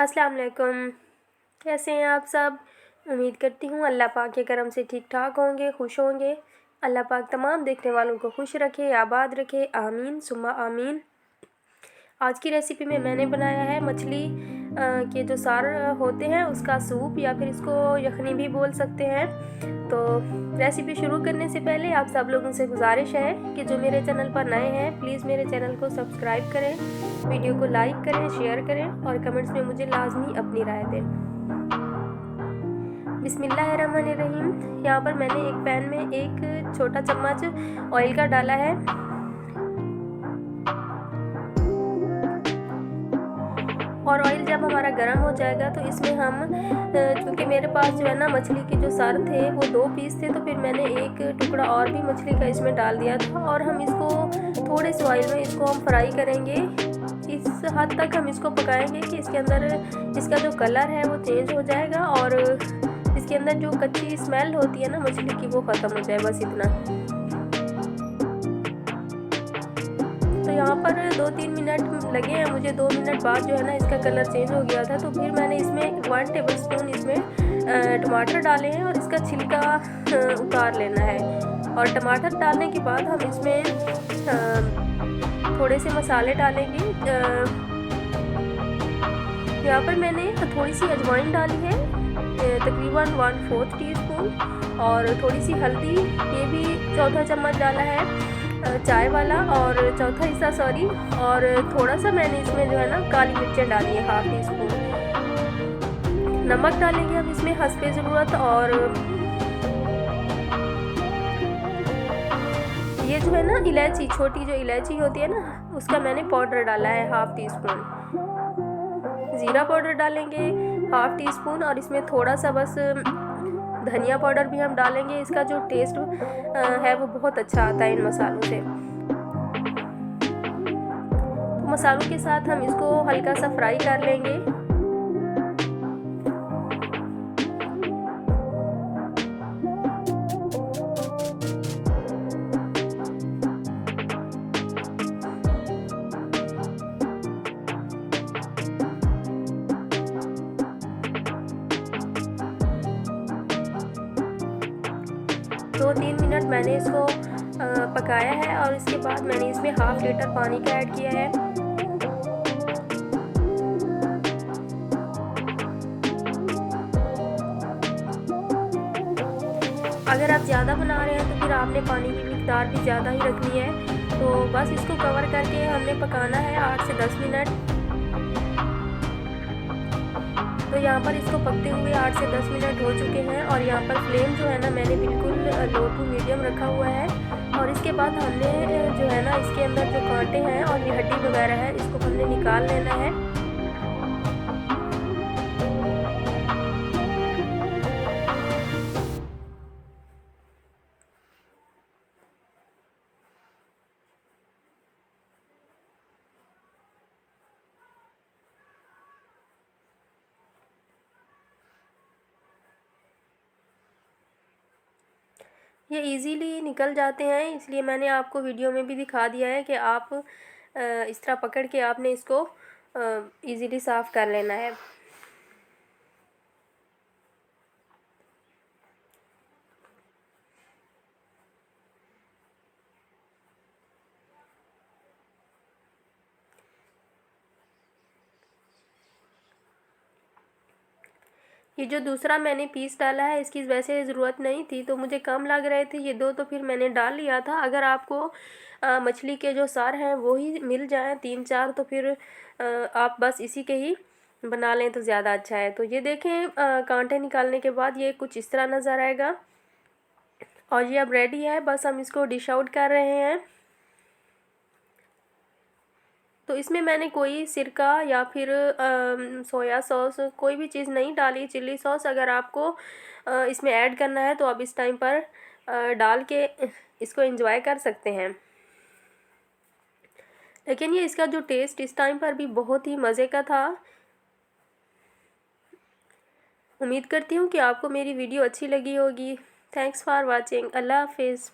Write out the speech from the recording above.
अस्सलाम वालेकुम। कैसे हैं आप सब? उम्मीद करती हूँ अल्लाह पाक के करम से ठीक ठाक होंगे, खुश होंगे। अल्लाह पाक तमाम देखने वालों को खुश रखे, आबाद रखे, आमीन सुम्मा आमीन। आज की रेसिपी में मैंने बनाया है मछली के जो सार होते हैं उसका सूप, या फिर इसको यखनी भी बोल सकते हैं। तो रेसिपी शुरू करने से पहले आप सब लोगों से गुजारिश है कि जो मेरे चैनल पर नए हैं प्लीज़ मेरे चैनल को सब्सक्राइब करें, वीडियो को लाइक करें, शेयर करें और कमेंट्स में मुझे लाजमी अपनी राय दें। बिस्मिल्लाहिर्रहमानिर्रहीम। यहाँ पर मैंने एक पैन में एक छोटा चम्मच ऑयल का डाला है और ऑयल जब हमारा गर्म हो जाएगा तो इसमें हम क्योंकि मेरे पास जो है ना मछली के जो सर थे वो 2 पीस थे, तो फिर मैंने एक टुकड़ा और भी मछली का इसमें डाल दिया था और हम इसको थोड़े से ऑयल में इसको हम फ्राई करेंगे। इस हद तक हम इसको पकाएंगे कि इसके अंदर इसका जो कलर है वो चेंज हो जाएगा और इसके अंदर जो कच्ची स्मेल होती है ना मछली की वो ख़त्म हो जाए, बस इतना। तो यहाँ पर 2-3 मिनट लगे हैं मुझे। 2 मिनट बाद जो है ना इसका कलर चेंज हो गया था, तो फिर मैंने इसमें 1 टेबलस्पून इसमें टमाटर डाले हैं और इसका छिलका उतार लेना है। और टमाटर डालने के बाद हम इसमें थोड़े से मसाले डालेंगे। यहाँ पर मैंने थोड़ी सी अजवाइन डाली है, तकरीबन 1/4 टीस्पून, और थोड़ी सी हल्दी, ये भी चौथा चम्मच डाला है चाय वाला, और चौथा हिस्सा सॉरी, और थोड़ा सा मैंने इसमें जो है ना काली मिर्चें डाली है 1/2 टीस्पून। नमक डालेंगे हम इसमें हस्बे ज़रूरत, और ये जो है ना इलायची, छोटी जो इलायची होती है ना उसका मैंने पाउडर डाला है 1/2 टीस्पून। ज़ीरा पाउडर डालेंगे 1/2 टीस्पून, और इसमें थोड़ा सा बस धनिया पाउडर भी हम डालेंगे। इसका जो टेस्ट है वो बहुत अच्छा आता है इन मसालों से। तो मसालों के साथ हम इसको हल्का सा फ्राई कर लेंगे। 2-3 मिनट मैंने इसको पकाया है और इसके बाद मैंने इसमें 1/2 लीटर पानी का ऐड किया है। अगर आप ज़्यादा बना रहे हैं तो फिर आपने पानी की मिकदार भी ज़्यादा ही रखनी है। तो बस इसको कवर करके हमने पकाना है 8 से 10 मिनट। तो यहाँ पर इसको पकते हुए 8 से 10 मिनट हो चुके हैं, और यहाँ पर फ्लेम जो है ना मैंने बिल्कुल लो टू मीडियम रखा हुआ है। और इसके बाद हमने जो है ना इसके अंदर जो कांटे हैं और ये हड्डी वगैरह है इसको हमने निकाल लेना है। ये इजीली निकल जाते हैं, इसलिए मैंने आपको वीडियो में भी दिखा दिया है कि आप इस तरह पकड़ के आपने इसको इजीली साफ़ कर लेना है। ये जो दूसरा मैंने पीस डाला है इसकी वैसे ज़रूरत नहीं थी, तो मुझे कम लग रहे थे ये 2, तो फिर मैंने डाल लिया था। अगर आपको मछली के जो सार हैं वो ही मिल जाएं 3-4, तो फिर आप बस इसी के ही बना लें तो ज़्यादा अच्छा है। तो ये देखें कांटे निकालने के बाद ये कुछ इस तरह नज़र आएगा और ये अब रेडी है। बस हम इसको डिश आउट कर रहे हैं। तो इसमें मैंने कोई सिरका या फिर सोया सॉस कोई भी चीज़ नहीं डाली। चिल्ली सॉस अगर आपको इसमें ऐड करना है तो आप इस टाइम पर डाल के इसको एंजॉय कर सकते हैं। लेकिन ये इसका जो टेस्ट इस टाइम पर भी बहुत ही मज़े का था। उम्मीद करती हूँ कि आपको मेरी वीडियो अच्छी लगी होगी। Thanks for watching. अल्लाह हाफिज़।